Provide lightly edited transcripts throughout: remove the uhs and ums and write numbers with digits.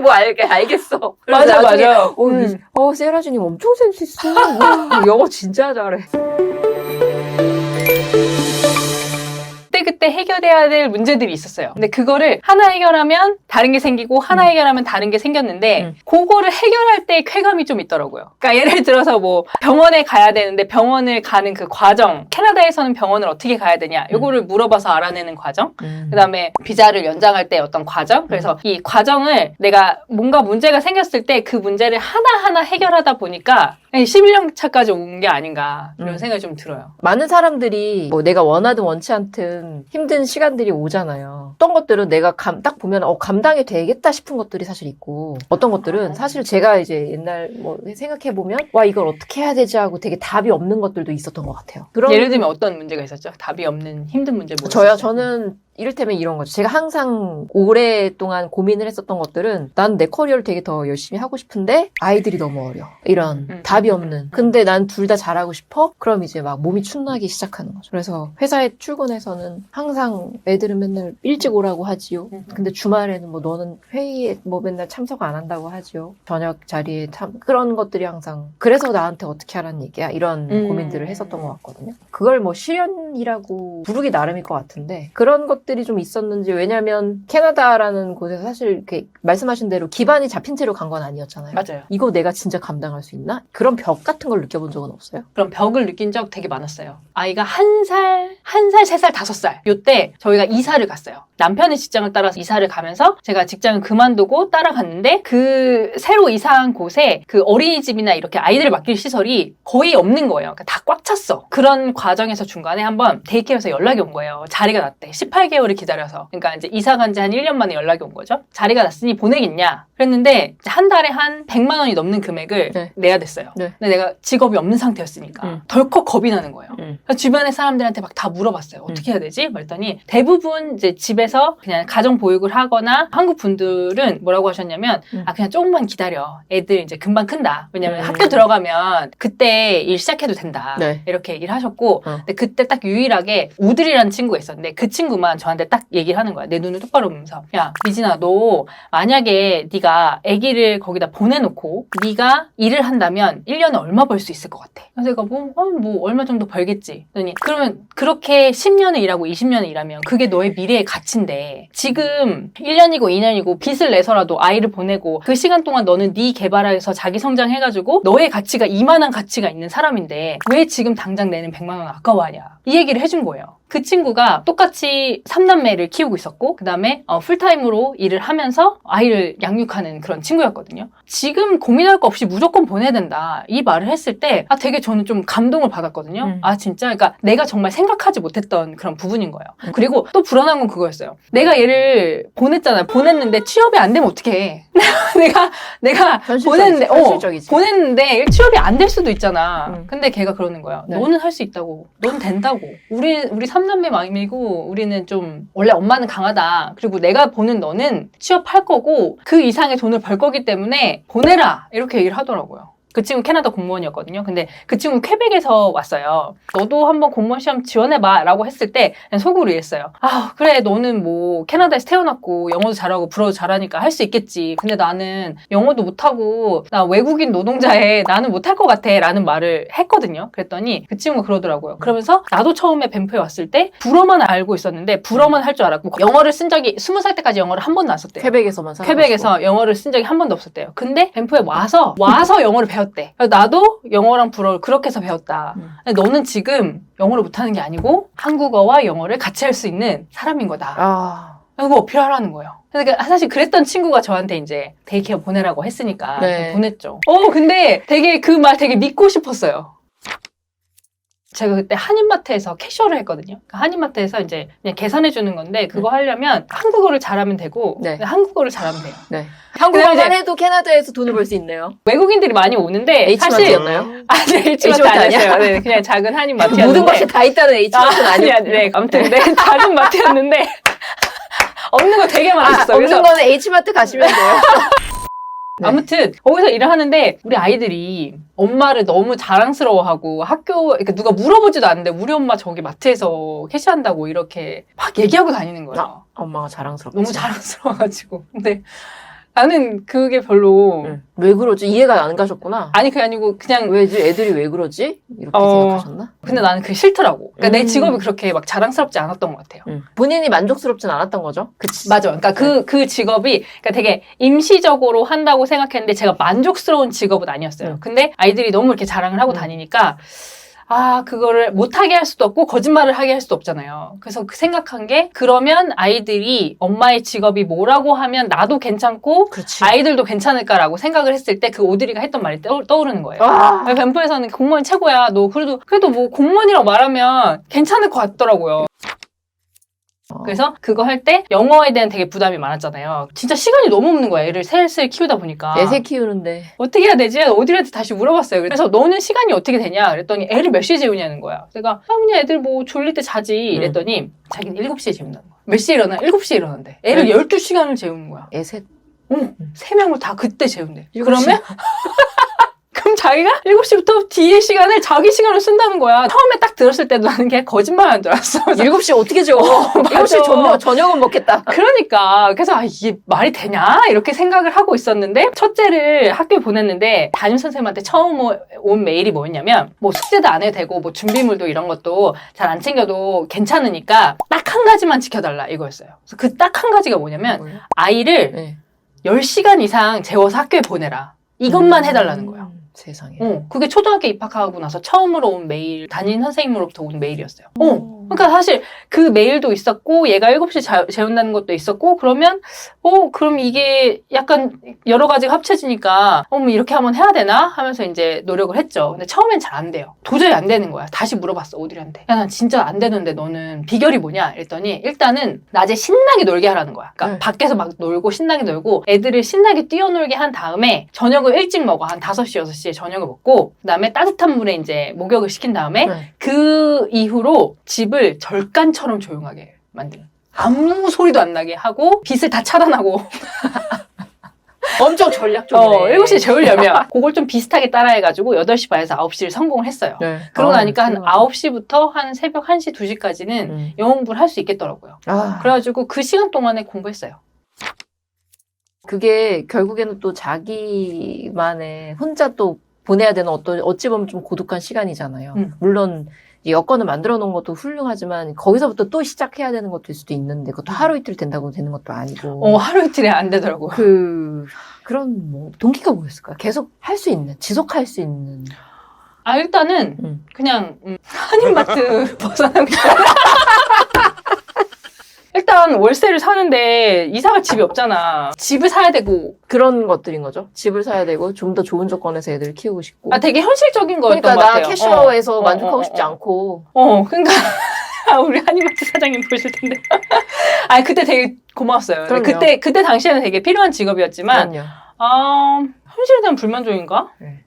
뭐 알겠어. 맞아, 맞아. 세라주님 엄청 센스 있어. 영어 진짜 잘해. 그때 해결해야 될 문제들이 있었어요. 근데 그거를 하나 해결하면 다른 게 생기고 하나 해결하면 다른 게 생겼는데 그거를 해결할 때 쾌감이 좀 있더라고요. 그러니까 예를 들어서 뭐 병원에 가야 되는데 병원을 가는 그 과정, 캐나다에서는 병원을 어떻게 가야 되냐 이거를 물어봐서 알아내는 과정, 그다음에 비자를 연장할 때 어떤 과정, 그래서 이 과정을 내가 뭔가 문제가 생겼을 때 그 문제를 하나하나 해결하다 보니까 11년 차까지 온 게 아닌가 이런 생각이 좀 들어요. 많은 사람들이 뭐 내가 원하든 원치 않든 힘든 시간들이 오잖아요. 어떤 것들은 내가 딱 보면 감당이 되겠다 싶은 것들이 사실 있고, 어떤 것들은 사실 제가 이제 옛날 뭐 생각해보면 와 이걸 어떻게 해야 되지 하고 되게 답이 없는 것들도 있었던 것 같아요. 예를 들면 어떤 문제가 있었죠? 답이 없는 힘든 문제 뭐였어요? 저는 이를테면 이런 거죠. 제가 항상 오랫동안 고민을 했었던 것들은 난 내 커리어를 되게 더 열심히 하고 싶은데 아이들이 너무 어려. 이런 답이 없는. 근데 난 둘 다 잘하고 싶어? 그럼 이제 막 몸이 축나기 시작하는 거죠. 그래서 회사에 출근해서는 항상 애들은 맨날 일찍 오라고 하지요. 근데 주말에는 뭐 너는 회의에 뭐 맨날 참석 안 한다고 하지요. 저녁 자리에 그런 것들이 항상 그래서 나한테 어떻게 하라는 얘기야. 이런 고민들을 했었던 것 같거든요. 그걸 뭐 시련이라고 부르기 나름일 것 같은데 그런 것들이 좀 있었는지, 왜냐면 캐나다라는 곳에서 사실 이렇게 말씀하신 대로 기반이 잡힌 채로 간 건 아니었잖아요. 맞아요. 이거 내가 진짜 감당할 수 있나? 그런 벽 같은 걸 느껴본 적은 없어요? 그럼 벽을 느낀 적 되게 많았어요. 아이가 1살, 3살, 5살 요때 저희가 이사를 갔어요. 남편의 직장을 따라서 이사를 가면서 제가 직장을 그만두고 따라갔는데 그 새로 이사한 곳에 그 어린이집이나 이렇게 아이들을 맡길 시설이 거의 없는 거예요. 그러니까 다 꽉 찼어. 그런 과정에서 중간에 한번 데이케어에서 연락이 온 거예요. 자리가 났대. 18개월을 기다려서. 그러니까 이제 이사 간 지 한 1년 만에 연락이 온 거죠. 자리가 났으니 보내겠냐. 그랬는데 한 달에 한 100만 원이 넘는 금액을 내야 됐어요. 근데 내가 직업이 없는 상태였으니까 덜컥 겁이 나는 거예요. 그래서 주변의 사람들한테 막 다 물어봤어요. 어떻게 해야 되지? 그랬더니 대부분 이제 집에서 그냥 가정 보육을 하거나 한국 분들은 뭐라고 하셨냐면 그냥 조금만 기다려. 애들 이제 금방 큰다. 왜냐면 학교 들어가면 그때 일 시작해도 된다. 이렇게 얘기를 하셨고 근데 그때 딱 유일하게 우들이라는 친구가 있었는데 그 친구만 저한테 딱 얘기를 하는 거야. 내 눈을 똑바로 보면서 야 미진아, 너 만약에 네가 아기를 거기다 보내놓고 네가 일을 한다면 1년에 얼마 벌 수 있을 것 같아? 그래서 내가 뭐 얼마 정도 벌겠지. 그러면 그렇게 10년을 일하고 20년을 일하면 그게 너의 미래의 가치인데 지금 1년이고 2년이고 빚을 내서라도 아이를 보내고 그 시간 동안 너는 네 개발해서 자기 성장해가지고 너의 가치가 이만한 가치가 있는 사람인데 왜 지금 당장 내는 100만 원 아까워하냐. 이 얘기를 해준 거예요. 그 친구가 똑같이 3남매를 키우고 있었고 그 다음에 풀타임으로 일을 하면서 아이를 양육하는 그런 친구였거든요. 지금 고민할 거 없이 무조건 보내야 된다. 이 말을 했을 때 되게 저는 좀 감동을 받았거든요. 진짜 그러니까 내가 정말 생각하지 못했던 그런 부분인 거예요. 그리고 또 불안한 건 그거였어요. 내가 얘를 보냈잖아요. 보냈는데 취업이 안 되면 어떡해. 내가 보냈는데 보냈는데 취업이 안 될 수도 있잖아. 근데 걔가 그러는 거야. 너는 할 수 있다고. 너는 된다고. 우리 3남매 마음이고 우리는 좀 원래 엄마는 강하다. 그리고 내가 보는 너는 취업할 거고 그 이상의 돈을 벌 거기 때문에 보내라. 이렇게 얘기를 하더라고요. 그 친구 캐나다 공무원이었거든요. 근데 그 친구는 퀘벡에서 왔어요. 너도 한번 공무원 시험 지원해봐 라고 했을 때 그냥 속으로 이랬어요. 그래 너는 뭐 캐나다에서 태어났고 영어도 잘하고 불어도 잘하니까 할 수 있겠지. 근데 나는 영어도 못하고 나 외국인 노동자에 나는 못할 것 같아 라는 말을 했거든요. 그랬더니 그 친구가 그러더라고요. 그러면서 나도 처음에 밴프에 왔을 때 불어만 알고 있었는데 불어만 할 줄 알았고 영어를 쓴 적이 20살 때까지 영어를 한 번도 안 썼대요. 퀘벡에서 영어를 쓴 적이 한 번도 없었대요. 근데 밴프에 와서 영어를 배웠대. 나도 영어랑 불어를 그렇게 해서 배웠다. 근데 너는 지금 영어를 못하는 게 아니고 한국어와 영어를 같이 할 수 있는 사람인 거다. 이거 어필하라는 거예요. 그러니까 사실 그랬던 친구가 저한테 이제 데이케어 보내라고 했으니까 보냈죠. 근데 되게 그 말 되게 믿고 싶었어요. 제가 그때 한인마트에서 캐셔를 했거든요. 그러니까 한인마트에서 이제 그냥 계산해 주는 건데 그거 하려면 한국어를 잘하면 되고 한국어를 잘하면 돼요. 한국어만 해도 캐나다에서 돈을 벌 수 있네요. 외국인들이 많이 오는데 H마트였나요? 사실 H마트 아니었어요. 그냥 작은 한인마트였는데 모든 것이 다 있다는 H마트는 아니었어요. 아무튼 작은 마트였는데 없는 거 되게 많았어요. 없는 거는 H마트 가시면 돼요. 아무튼 거기서 일을 하는데 우리 아이들이 엄마를 너무 자랑스러워하고 그러니까 누가 물어보지도 않는데 우리 엄마 저기 마트에서 캐시한다고 이렇게 막 얘기하고 다니는 거예요. 엄마가 자랑스럽지. 너무 자랑스러워가지고. 근데 나는 그게 별로 응. 왜 그러지? 이해가 안 가셨구나. 아니 그게 아니고 그냥 왜지? 애들이 왜 그러지? 이렇게 어. 생각하셨나? 근데 나는 그게 싫더라고. 그러니까 내 음. 직업이 그렇게 막 자랑스럽지 않았던 것 같아요. 본인이 만족스럽진 않았던 거죠? 그치. 맞아. 그러니까 그 직업이 그러니까 되게 임시적으로 한다고 생각했는데 제가 만족스러운 직업은 아니었어요. 근데 아이들이 너무 이렇게 자랑을 하고 다니니까 그거를 못하게 할 수도 없고 거짓말을 하게 할 수도 없잖아요. 그래서 생각한 게 그러면 아이들이 엄마의 직업이 뭐라고 하면 나도 괜찮고 그렇지. 아이들도 괜찮을까라고 생각을 했을 때 그 오드리가 했던 말이 떠오르는 거예요. 아. 뱀프에서는 공무원 최고야. 너 그래도 뭐 공무원이라고 말하면 괜찮을 것 같더라고요. 그래서 그거 할 때 영어에 대한 되게 부담이 많았잖아요. 진짜 시간이 너무 없는 거야. 애를 셋을 키우다 보니까. 애새 키우는데. 어떻게 해야 되지? 오드리한테 다시 물어봤어요. 그래서 너는 시간이 어떻게 되냐? 그랬더니 애를 몇 시에 재우냐는 거야. 제가 그냥 애들 뭐 졸릴 때 자지. 이랬더니 자기는 7시에 재운다는 거야. 몇 시에 일어나? 7시에 일어난대. 애를 12시간을 재우는 거야. 애새. 응. 3명을 다 그때 재운대. 7시. 그러면 그럼 자기가 7시부터 뒤에 시간을 자기 시간을 쓴다는 거야. 처음에 딱 들었을 때도 나는 게 거짓말하는 줄 알았어. 7시 어떻게 재워? 맞아. 7시 저녁은 먹겠다. 그러니까 그래서 이게 말이 되냐 이렇게 생각을 하고 있었는데 첫째를 학교에 보냈는데 담임선생님한테 처음 온 메일이 뭐였냐면 뭐 숙제도 안 해도 되고 뭐 준비물도 이런 것도 잘 안 챙겨도 괜찮으니까 딱 한 가지만 지켜달라 이거였어요. 그래서 그 딱 한 가지가 뭐냐면 뭐예요? 아이를 네. 10시간 이상 재워서 학교에 보내라. 이것만 해달라는 거야. 세상에. 그게 초등학교 입학하고 나서 처음으로 온 메일, 담임 선생님으로부터 온 메일이었어요. 그러니까 사실 그 메일도 있었고, 얘가 7시 재운다는 것도 있었고, 그러면, 그럼 이게 약간 여러 가지가 합쳐지니까, 뭐 이렇게 한번 해야 되나? 하면서 이제 노력을 했죠. 근데 처음엔 잘 안 돼요. 도저히 안 되는 거야. 다시 물어봤어, 오드리한테. 야, 난 진짜 안 되는데 너는 비결이 뭐냐? 이랬더니, 일단은 낮에 신나게 놀게 하라는 거야. 그러니까 밖에서 막 놀고, 신나게 놀고, 애들을 신나게 뛰어놀게 한 다음에, 저녁을 일찍 먹어. 한 5시, 6시에 저녁을 먹고, 그 다음에 따뜻한 물에 이제 목욕을 시킨 다음에, 그 이후로 집을 절간처럼 조용하게 만드는. 아무 소리도 안 나게 하고 빛을 다 차단하고 엄청 전략적이네. 7시에 재우려면 그걸 좀 비슷하게 따라해가지고 8시 반에서 9시를 성공을 했어요. 네. 그러고 나니까 한 9시부터 한 새벽 1시, 2시까지는 영어 공부를 할 수 있겠더라고요. 그래가지고 그 시간 동안에 공부했어요. 그게 결국에는 또 자기만의 혼자 또 보내야 되는 어찌 보면 좀 고독한 시간이잖아요. 물론 여건을 만들어 놓은 것도 훌륭하지만 거기서부터 또 시작해야 되는 것일 수도 있는데 그것도 하루 이틀 된다고 되는 것도 아니고. 하루 이틀에 안 되더라고요. 그런 뭐 동기가 뭐였을까요? 계속 할 수 있는, 지속할 수 있는. 일단은 그냥 한인마트 벗어나고 일단 월세를 사는데 이사갈 집이 없잖아. 집을 사야 되고 그런 것들인 거죠. 집을 사야 되고 좀 더 좋은 조건에서 애들을 키우고 싶고. 되게 현실적인 거였던 그러니까 것 나 같아요. 캐셔에서 만족하고 싶지 않고. 그러니까 우리 한인마트 사장님 보실 텐데. 그때 되게 고마웠어요. 그럼요. 그때 당시에는 되게 필요한 직업이었지만 그럼요. 현실에 대한 불만족인가? 네.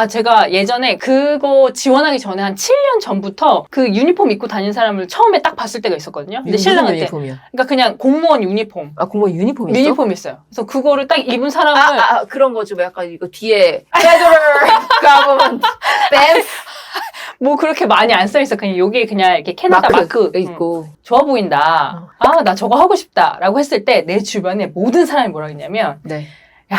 제가 예전에 그거 지원하기 전에 한 7년 전부터 그 유니폼 입고 다니는 사람을 처음에 딱 봤을 때가 있었거든요. 근데 무슨 신랑한테. 유니폼이야? 그러니까 그냥 공무원 유니폼. 공무원 유니폼 있어? 유니폼 있어요. 그래서 그거를 딱 입은 사람을. 그런 거지. 뭐 약간 이거 뒤에 페더럴 가보면 뱀 뭐 그렇게 많이 안 써있어. 그냥 여기에 그냥 이렇게 캐나다 마크 있고. 좋아 보인다. 나 저거 하고 싶다. 라고 했을 때 내 주변에 모든 사람이 뭐라 했냐면 네. 야,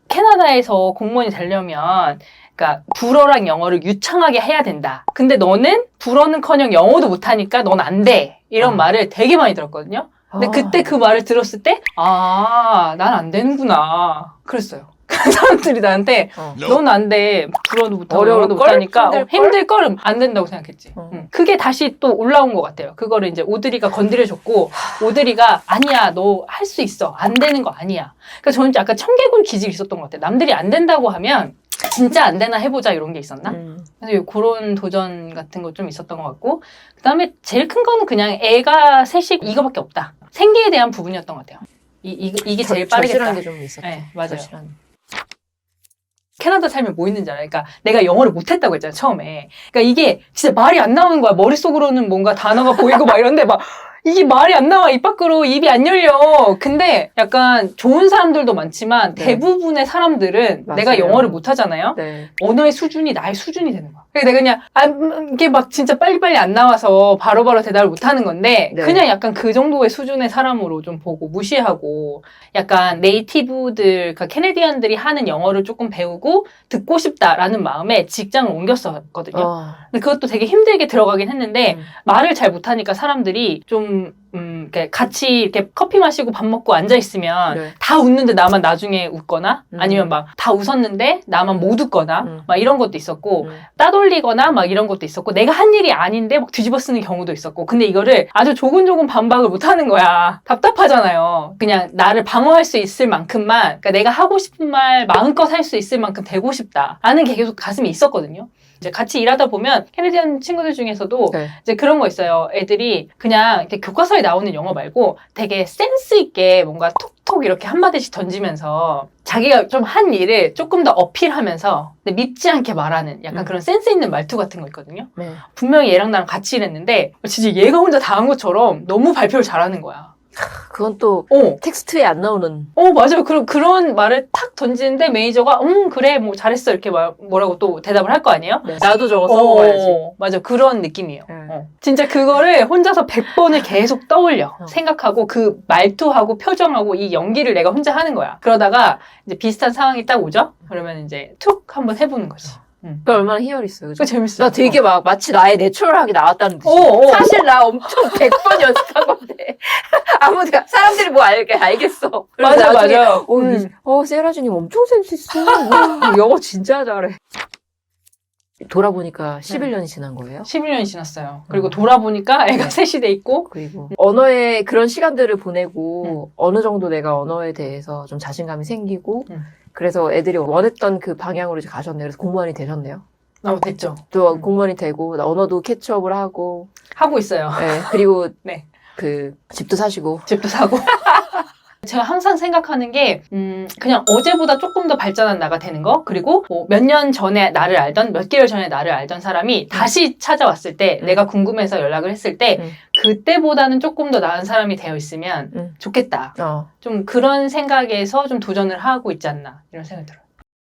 캐나다에서 공무원이 되려면 그러니까 불어랑 영어를 유창하게 해야 된다. 근데 너는 불어는커녕 영어도 못하니까 넌 안 돼. 이런 말을 되게 많이 들었거든요. 근데 그때 그 말을 들었을 때 난 안 되는구나. 그랬어요. 그 사람들이 나한테 넌 안 돼. 불어도 못하고 영어도 못하니까 힘들걸? 안 된다고 생각했지. 그게 다시 또 올라온 것 같아요. 그거를 이제 오드리가 건드려줬고 오드리가 아니야 너 할 수 있어. 안 되는 거 아니야. 그러니까 저는 약간 청개구리 기질이 있었던 것 같아요. 남들이 안 된다고 하면 진짜 안 되나 해보자 이런 게 있었나? 그래서 그런 도전 같은 거 좀 있었던 것 같고 그 다음에 제일 큰 거는 그냥 애가 셋이 이거밖에 없다. 생계에 대한 부분이었던 것 같아요. 이게 제일 빠르겠다. 절실한 게 좀 있었죠. 네, 맞아요. 절실한. 캐나다 살면 뭐 있는지 알아요? 그러니까 내가 영어를 못했다고 했잖아 처음에. 그러니까 이게 진짜 말이 안 나오는 거야. 머릿속으로는 뭔가 단어가 보이고 막 이런데 막 이게 말이 안 나와. 입 밖으로 입이 안 열려. 근데 약간 좋은 사람들도 많지만 네. 대부분의 사람들은 맞아요. 내가 영어를 못하잖아요. 네. 언어의 수준이 나의 수준이 되는 거야. 그래서 내가 그냥 이게 막 진짜 빨리빨리 안 나와서 바로바로 대답을 못하는 건데 네. 그냥 약간 그 정도의 수준의 사람으로 좀 보고 무시하고 약간 네이티브들, 그러니까 캐네디언들이 하는 영어를 조금 배우고 듣고 싶다라는 마음에 직장을 옮겼었거든요. 근데 그것도 되게 힘들게 들어가긴 했는데 말을 잘 못하니까 사람들이 좀 이렇게 같이 이렇게 커피 마시고 밥 먹고 앉아 있으면 네. 다 웃는데 나만 나중에 웃거나 아니면 막 다 웃었는데 나만 못 웃거나 막 이런 것도 있었고 따돌리거나 막 이런 것도 있었고 내가 한 일이 아닌데 막 뒤집어 쓰는 경우도 있었고 근데 이거를 아주 조근조근 반박을 못 하는 거야. 답답하잖아요. 그냥 나를 방어할 수 있을 만큼만 그러니까 내가 하고 싶은 말 마음껏 할 수 있을 만큼 되고 싶다 하는 게 계속 가슴에 있었거든요. 이제 같이 일하다 보면 캐네디언 친구들 중에서도 네. 이제 그런 거 있어요. 애들이 그냥 이렇게 교과서에 나오는 영어 말고 되게 센스 있게 뭔가 톡톡 이렇게 한마디씩 던지면서 자기가 좀 한 일을 조금 더 어필하면서 근데 밉지 않게 말하는 약간 그런 센스 있는 말투 같은 거 있거든요. 네. 분명히 얘랑 나랑 같이 일했는데 진짜 얘가 혼자 다 한 것처럼 너무 발표를 잘하는 거야. 그건 또 어. 텍스트에 안 나오는. 맞아요. 그런 말을 탁 던지는데 매니저가 그래 뭐 잘했어 이렇게 뭐라고 또 대답을 할 거 아니에요? 네. 나도 저거 써먹어야지. 맞아. 그런 느낌이에요. 네. 진짜 그거를 혼자서 100번을 계속 떠올려. 생각하고 그 말투하고 표정하고 이 연기를 내가 혼자 하는 거야. 그러다가 이제 비슷한 상황이 딱 오죠? 그러면 이제 툭 한번 해보는 거지. 그 얼마나 희열있어요. 그죠? 그거 재밌어. 나 되게 막 마치 나의 내추럴하게 나왔다는 듯이. 사실 나 엄청 100번 연습한 건데. 아무도 사람들이 뭐 알겠어. 맞아, 나중에, 맞아. 세라주님 엄청 센스 있어. 와, 영어 진짜 잘해. 돌아보니까 11년이 지난 거예요? 11년이 지났어요. 그리고 돌아보니까 애가 셋이 돼 있고 그리고 언어의 그런 시간들을 보내고 어느 정도 내가 언어에 대해서 좀 자신감이 생기고 그래서 애들이 원했던 그 방향으로 이제 가셨네요. 그래서 공무원이 되셨네요. 됐죠. 또 공무원이 되고 언어도 캐치업을 하고 하고 있어요. 네, 그리고 네. 그 집도 사시고 집도 사고. 제가 항상 생각하는 게 그냥 어제보다 조금 더 발전한 나가 되는 거 그리고 뭐 몇 년 전에 나를 알던 몇 개월 전에 나를 알던 사람이 다시 찾아왔을 때 내가 궁금해서 연락을 했을 때 그때보다는 조금 더 나은 사람이 되어 있으면 좋겠다. 좀 그런 생각에서 좀 도전을 하고 있지 않나 이런 생각이 들어요.